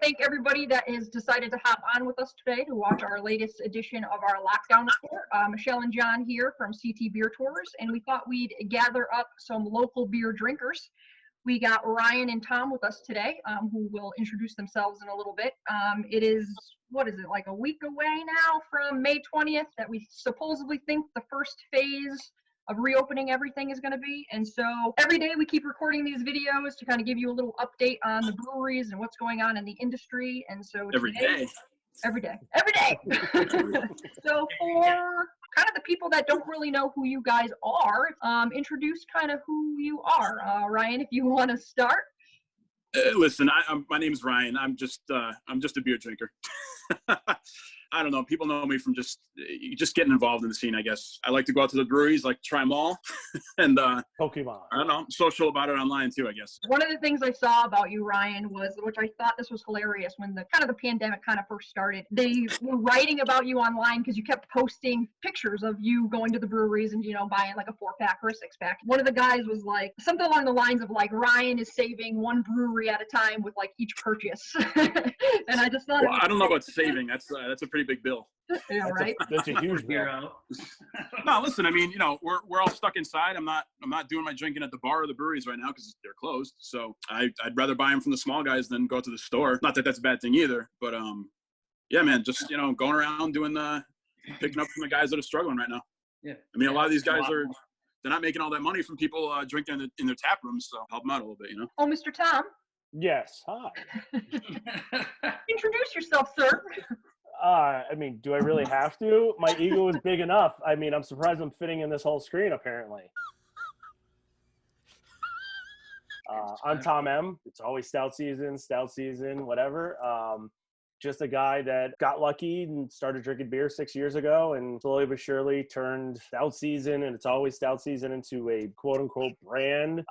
thank everybody that has decided to hop on with us today to watch our latest edition of our lockdown report. Michelle and John here from CT Beer Tours, and we thought we'd gather up some local beer drinkers. We got Ryan and Tom with us today, who will introduce themselves in a little bit. It is, what is it, like a week away now from May 20th that we supposedly think the first phase of reopening everything is going to be. And so every day we keep recording these videos to kind of give you a little update on the breweries and what's going on in the industry. And so every day. So for kind of the people that don't really know who you guys are, introduce kind of who you are. Ryan, if you want to start. Listen, my name is Ryan. I'm just a beer drinker. I don't know. People know me from just getting involved in the scene, I guess. I like to go out to the breweries, like try them all. And Pokemon. I don't know. I'm social about it online too, I guess. One of the things I saw about you, Ryan, was, which I thought this was hilarious, when the pandemic kind of first started, they were writing about you online because you kept posting pictures of you going to the breweries and, buying like a 4-pack or a 6-pack. One of the guys was like, something along the lines of like, Ryan is saving one brewery at a time with like each purchase. And I just thought, well, I don't know about saving. That's a pretty big bill. Yeah, right. That's a huge bill. No, listen. I mean, we're all stuck inside. I'm not doing my drinking at the bar or the breweries right now because they're closed. So I'd rather buy them from the small guys than go to the store. Not that that's a bad thing either, but yeah, man, just going around doing picking up from the guys that are struggling right now. Yeah. I mean, a lot of these guys they're not making all that money from people drinking in their tap rooms. So help them out a little bit, Oh, Mr. Tom. Yes. Hi. Introduce yourself, sir. I mean, do I really have to? My ego is big enough. I mean, I'm surprised I'm fitting in this whole screen, apparently. I'm Tom M. It's always stout season, whatever. Just a guy that got lucky and started drinking beer 6 years ago and slowly but surely turned stout season, and it's always stout season, into a quote unquote brand.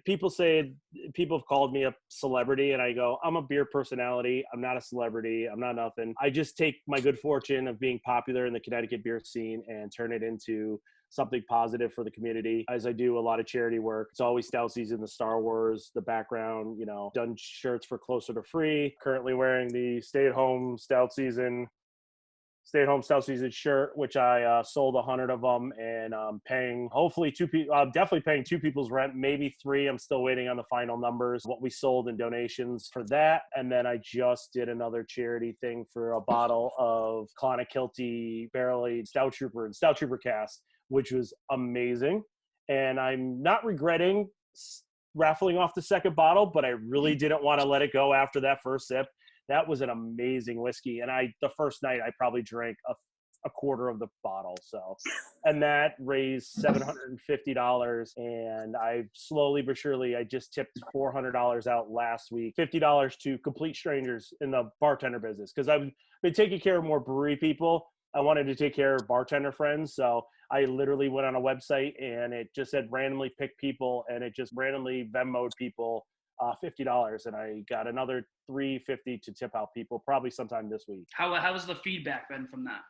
People have called me a celebrity, and I go, I'm a beer personality. I'm not a celebrity. I'm not nothing. I just take my good fortune of being popular in the Connecticut beer scene and turn it into something positive for the community. As I do a lot of charity work, it's always stout season, the Star Wars, the background, done shirts for Closer to Free, currently wearing the stay-at-home stout season shirt, which I sold 100 of them, and paying hopefully definitely paying 2 people's rent, maybe 3. I'm still waiting on the final numbers, what we sold in donations for that. And then I just did another charity thing for a bottle of Clonakilty barrel-aged Stout Trooper and Stout Trooper Cast, which was amazing. And I'm not regretting raffling off the second bottle, but I really didn't want to let it go after that first sip. That was an amazing whiskey. And the first night I probably drank a quarter of the bottle. So, and that raised $750. And I slowly but surely, I just tipped $400 out last week, $50 to complete strangers in the bartender business. Cause I've been taking care of more brewery people. I wanted to take care of bartender friends. So I literally went on a website and it just said randomly pick people, and it just randomly Venmo'd people $50, and I got another $350 to tip out people probably sometime this week. How has the feedback been from that?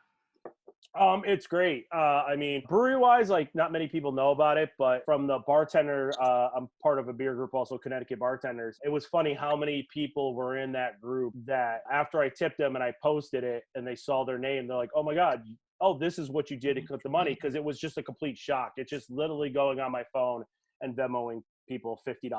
It's great. I mean, brewery wise, like not many people know about it, but from the bartender, I'm part of a beer group, also Connecticut Bartenders. It was funny how many people were in that group that after I tipped them and I posted it and they saw their name, they're like, oh my God, oh, this is what you did to collect the money. Cause it was just a complete shock. It's just literally going on my phone and Venmoing people $50.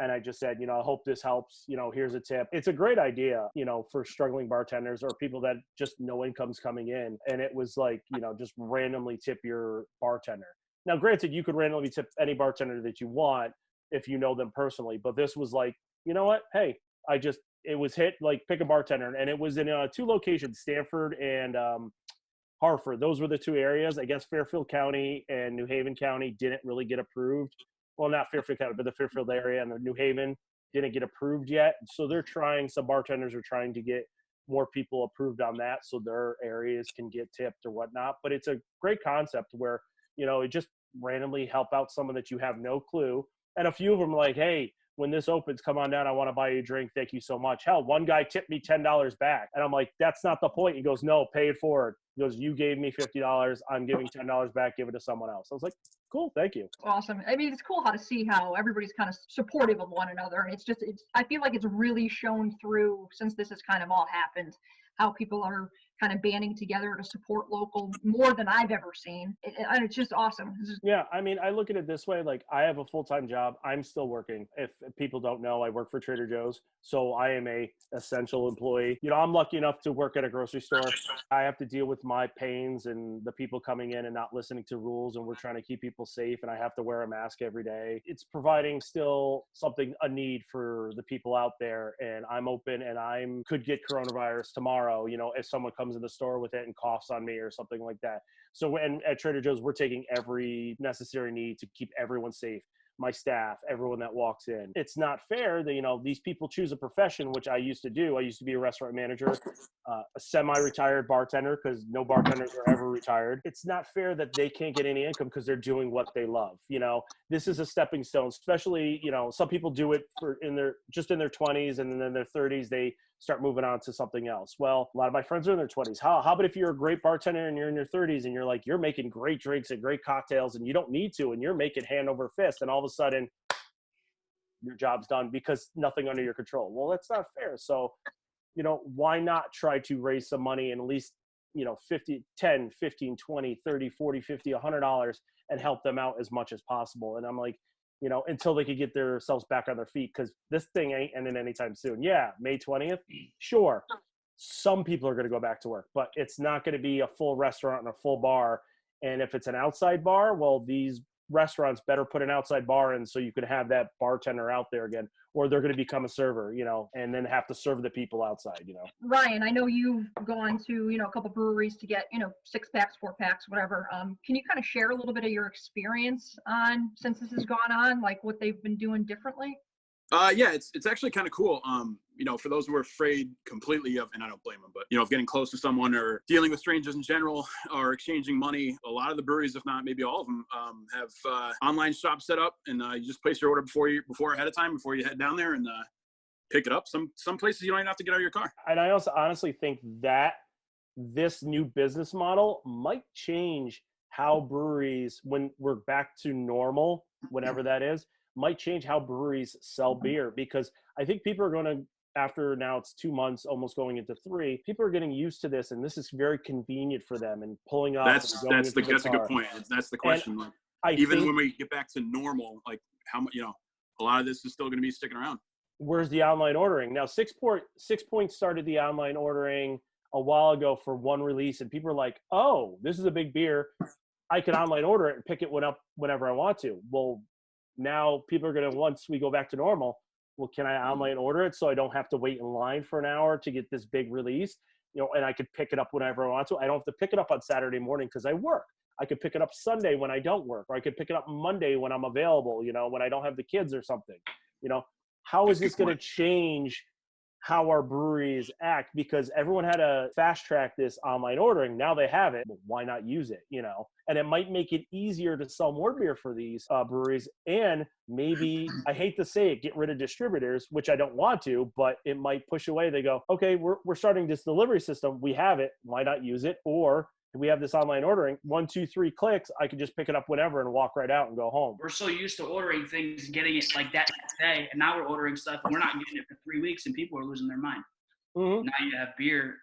And I just said, I hope this helps. Here's a tip. It's a great idea, for struggling bartenders or people that just no income's coming in. And it was like, just randomly tip your bartender. Now, granted, you could randomly tip any bartender that you want if you know them personally. But this was like, you know what? Hey, it was hit, like pick a bartender. And it was in 2 locations, Stamford and Hartford. Those were the 2 areas. I guess Fairfield County and New Haven County didn't really get approved. Well, not Fairfield County, but the Fairfield area and the New Haven didn't get approved yet. So some bartenders are trying to get more people approved on that so their areas can get tipped or whatnot. But it's a great concept where, it just randomly help out someone that you have no clue. And a few of them are like, hey, when this opens, come on down. I want to buy you a drink. Thank you so much. Hell, one guy tipped me $10 back. And I'm like, that's not the point. He goes, no, pay it forward. He goes, you gave me $50. I'm giving $10 back. Give it to someone else. I was like, cool. Thank you. Awesome. I mean, it's cool how to see how everybody's kind of supportive of one another. And I feel like it's really shown through since this has kind of all happened, how people are kind of banding together to support local more than I've ever seen. And it's just awesome. Yeah, I mean, I look at it this way. Like, I have a full-time job. I'm still working. If people don't know, I work for Trader Joe's. So I am a essential employee. You know, I'm lucky enough to work at a grocery store. I have to deal with my pains and the people coming in and not listening to rules. And we're trying to keep people safe. And I have to wear a mask every day. It's providing still a need for the people out there. And I'm open and could get coronavirus tomorrow, you know, if someone comes in the store with it and coughs on me or something like that. So at Trader Joe's, we're taking every necessary need to keep everyone safe. My staff, everyone that walks in. It's not fair that, you know, these people choose a profession, which I used to do. I used to be a restaurant manager, a semi-retired bartender, because no bartenders are ever retired. It's not fair that they can't get any income because they're doing what they love. You know, this is a stepping stone, especially, you know, some people do it in their 20s, and then in their 30s, they start moving on to something else. Well, a lot of my friends are in their 20s. How about if you're a great bartender and you're in your 30s and you're making great drinks and great cocktails and you don't need to, and you're making hand over fist, and all of a sudden your job's done because nothing under your control. Well, that's not fair. So, you know, why not try to raise some money and at least, you know, 50, 10, 15, 20, 30, 40, 50, $100 and help them out as much as possible. And I'm like, you know, until they could get themselves back on their feet, because this thing ain't ending anytime soon. Yeah, May 20th, sure. Some people are going to go back to work, but it's not going to be a full restaurant and a full bar. And if it's an outside bar, well, these restaurants better put an outside bar in so you can have that bartender out there again, or they're going to become a server, you know, and then have to serve the people outside, you know. Ryan, I know you've gone to, you know, a couple breweries to get, you know, 6-packs, 4-packs, whatever. Can you kind of share a little bit of your experience since this has gone on, like what they've been doing differently? Yeah, it's actually kind of cool. You know, for those who are afraid completely of, and I don't blame them, but, you know, of getting close to someone or dealing with strangers in general or exchanging money, a lot of the breweries, if not maybe all of them, have online shops set up, and you just place your order before ahead of time, before you head down there and pick it up. Some places you don't even have to get out of your car. And I also honestly think that this new business model might change how breweries, when we're back to normal, whenever that is, might change how breweries sell beer, because I think people are going to, after now it's 2 months, almost going into 3, people are getting used to this, and this is very convenient for them, and pulling up. That's a good point. That's the question. Like, even when we get back to normal, like how much, you know, a lot of this is still going to be sticking around. Where's the online ordering? Now, 6 Point started the online ordering a while ago for one release, and people are like, oh, this is a big beer. I can online order it and pick it whenever I want to. Well, now people are going to, once we go back to normal, well, can I online order it so I don't have to wait in line for an hour to get this big release? You know, and I could pick it up whenever I want to. I don't have to pick it up on Saturday morning because I work. I could pick it up Sunday when I don't work, or I could pick it up Monday when I'm available, you know, when I don't have the kids or something. You know, how is this going to change how our breweries act? Because everyone had to fast track this online ordering. Now they have it. Well, why not use it, you know? And it might make it easier to sell more beer for these breweries. And maybe, I hate to say it, get rid of distributors, which I don't want to, but it might push away. They go, okay, we're starting this delivery system. We have it. Why not use it? Or we have this online ordering, 1, 2, 3 clicks. I can just pick it up whenever and walk right out and go home. We're so used to ordering things and getting it like that day, and now we're ordering stuff and we're not getting it for 3 weeks, and people are losing their mind. Mm-hmm. Now you have beer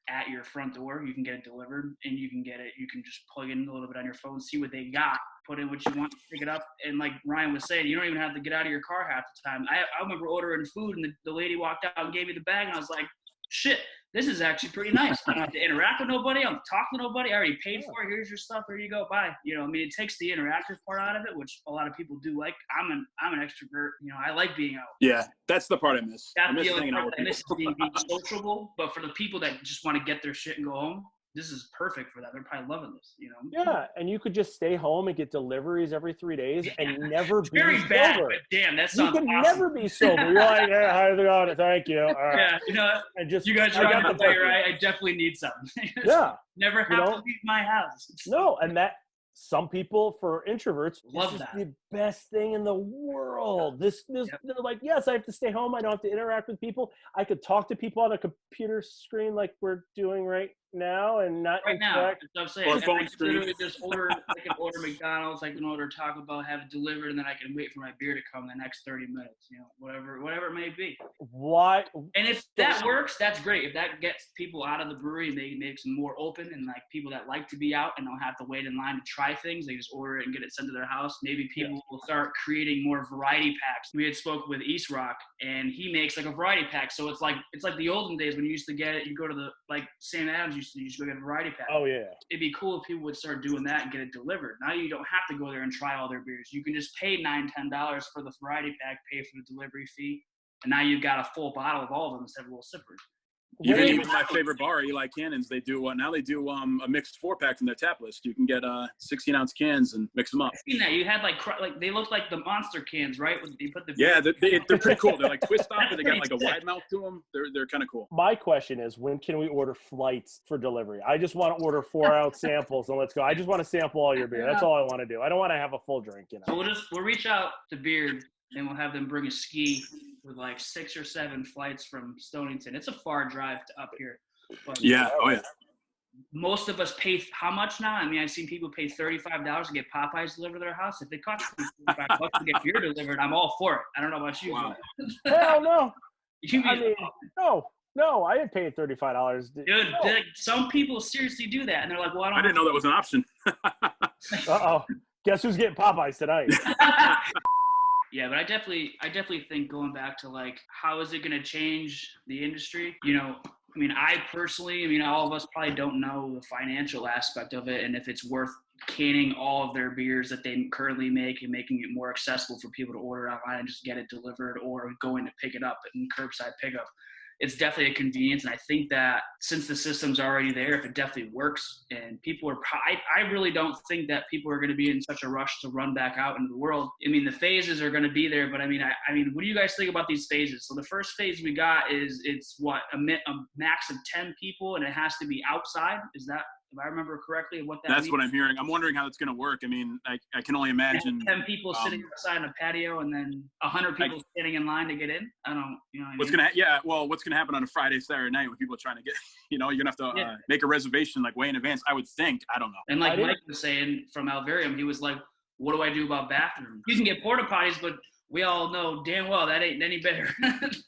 at your front door. You can get it delivered, and you can get it. You can just plug in a little bit on your phone, see what they got, put in what you want, pick it up. And like Ryan was saying, you don't even have to get out of your car half the time. I remember ordering food, and the lady walked out and gave me the bag, and I was like, shit, this is actually pretty nice. I don't have to interact with nobody. I don't have to talk to nobody. I already paid for it. Here's your stuff. There you go. Bye. You know, I mean, it takes the interactive part out of it, which a lot of people do like. I'm an extrovert. You know, I like being out. Yeah, that's the part I miss. That's the only part I miss, is being sociable. But for the people that just want to get their shit and go home, this is perfect for that. They're probably loving this, you know? Yeah, and you could just stay home and get deliveries every 3 days and never be very sober. bad, but damn, that sounds You can awesome. never be sober. You're like, hey, how's it going? Thank you. All right. Yeah, you know, And just, you guys I are got on the the way, right? I definitely need something. Yeah. Never have to leave my house. No, and that some people, for introverts, Love this is that. the best thing in the world. They're like, yes, I have to stay home. I don't have to interact with people. I could talk to people on a computer screen like we're doing right now and not Right now, interact. that's what I'm saying. Or And phone I screen. literally just order. I can order McDonald's. I can order Taco Bell, have it delivered, and then I can wait for my beer to come the next 30 minutes. You know, whatever it may be. Why? And if that works, that's great. If that gets people out of the brewery, they makes them more open, and like people that like to be out and don't have to wait in line to try things, they just order it and get it sent to their house. Maybe people will start creating more variety packs. We had spoke with East Rock, and he makes like a variety pack. So it's like the olden days when you used to get it. You go to the like Sam Adams used to go get a variety pack. Oh yeah. It'd be cool if people would start doing that and get it delivered. Now you don't have to go there and try all their beers. You can just pay $9-10 for the variety pack, pay for the delivery fee, and now you've got a full bottle of all of them instead of little sippers. Even my favorite bar, Eli Cannon's, they do now they do a mixed 4-pack in their tap list. You can get 16-ounce cans and mix them up. I've seen that. You had like they look like the monster cans, right? You put the Yeah, they're pretty cool. They're like twist off, but they got That's like a pretty wide mouth to them. They're kind of cool. My question is, when can we order flights for delivery? I just want to order 4-ounce samples and let's go. I just want to sample all your beer. That's all I want to do. I don't want to have a full drink, you know. So we'll reach out to Beard and we'll have them bring a ski with like 6 or 7 flights from Stonington. It's a far drive to up here. But Yeah. Oh yeah. most of us pay how much now? I mean, I've seen people pay $35 to get Popeyes delivered to their house. If it costs $35 to get beer delivered, I'm all for it. I don't know about you. Wow. Hell no. You I mean, no, I didn't pay $35. dude, No. like, some people seriously do that, and they're like, "Well, I I don't." didn't know that was an option. Uh-oh. Guess who's getting Popeyes tonight? Yeah, but I definitely think going back to like, how is it going to change the industry? You know, I mean, all of us probably don't know the financial aspect of it, and if it's worth canning all of their beers that they currently make and making it more accessible for people to order online and just get it delivered or going to pick it up in curbside pickup. It's definitely a convenience, and I think that since the system's already there, if it definitely works, and people are, I really don't think that people are going to be in such a rush to run back out into the world. I mean, the phases are going to be there, but I mean, what do you guys think about these phases? So the first phase we got is it's what a max of 10 people, and it has to be outside. Is that, if I remember correctly, what that That's means? what I'm hearing. I'm wondering how it's going to work. I mean, I can only imagine 10 people sitting outside on a patio, and then 100 people standing in line to get in. I don't, you know what I mean? what's gonna happen on a Friday, Saturday night when people are trying to get, you're gonna have to make a reservation like way in advance. I would think. I don't know. And like Mike was saying from Alvarium, he was like, "What do I do about bathrooms? You can get porta potties, but we all know damn well that ain't any better."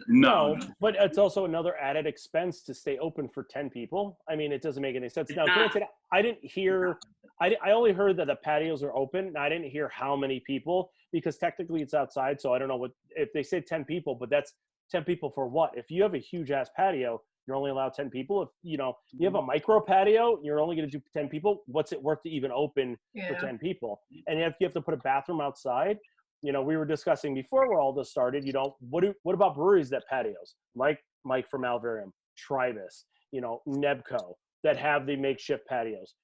No, but it's also another added expense to stay open for 10 people. I mean, it doesn't make any sense. Now, granted, I didn't hear, I only heard that the patios are open, and I didn't hear how many people, because technically it's outside, so I don't know what, if they say 10 people, but that's 10 people for what? If you have a huge-ass patio, you're only allowed 10 people. If, you have a micro patio, you're only going to do 10 people. What's it worth to even open for 10 people? And if you have to put a bathroom outside, we were discussing before we're all this started, what about breweries that patios? Like Mike from Alvarium, Tribus, Nebco, that have the makeshift patios.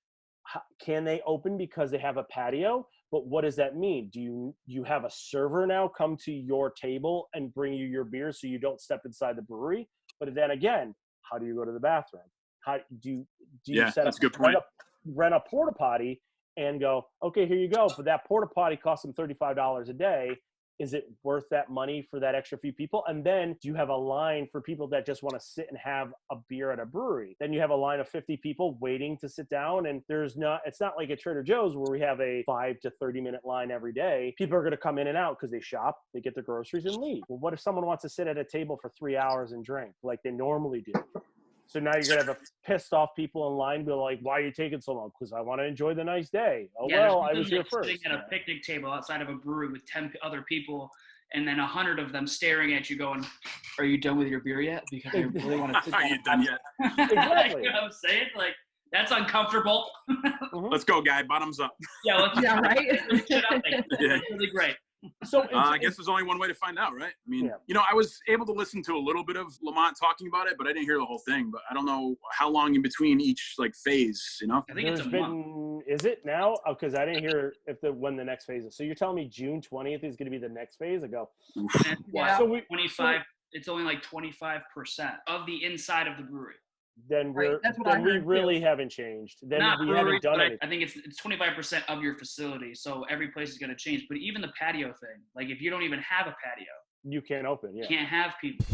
Can they open because they have a patio? But what does that mean? Do you have a server now come to your table and bring you your beer so you don't step inside the brewery? But then again, how do you go to the bathroom? How do you set up, that's a good point. rent a porta potty and go, okay, here you go. But that porta potty costs them $35 a day. Is it worth that money for that extra few people? And then do you have a line for people that just want to sit and have a beer at a brewery? Then you have a line of 50 people waiting to sit down, and it's not like at Trader Joe's where we have a 5 to 30 minute line every day. People are going to come in and out because they shop, they get their groceries and leave. Well, what if someone wants to sit at a table for 3 hours and drink like they normally do? So now you're going to have a pissed off people in line be like, why are you taking so long? Because I want to enjoy the nice day. Oh, yeah, well, I was here first. Sitting at a picnic table outside of a brewery with 10 other people, and then 100 of them staring at you going, "Are you done with your beer yet? Because I really want to sit down." Are you done yet? Exactly. You know what I'm saying? Like, that's uncomfortable. Let's go, guy. Bottoms up. Yeah, right? Shit up. Yeah. It's really great. So I guess there's only one way to find out, right? I mean, I was able to listen to a little bit of Lamont talking about it, but I didn't hear the whole thing. But I don't know how long in between each phase, I think it's a month. Is it now? Because I didn't hear when the next phase is. So you're telling me June 20th is going to be the next phase? I go. Yeah. So 25. It's only like 25% of the inside of the brewery. then Right, we're that's what I then we heard, too. really haven't changed. Then Not we breweries, haven't done but anything. I think it's 25% of your facility, so every place is going to change. But even the patio thing, like if you don't even have a patio, You can't open. you Yeah. can't have people.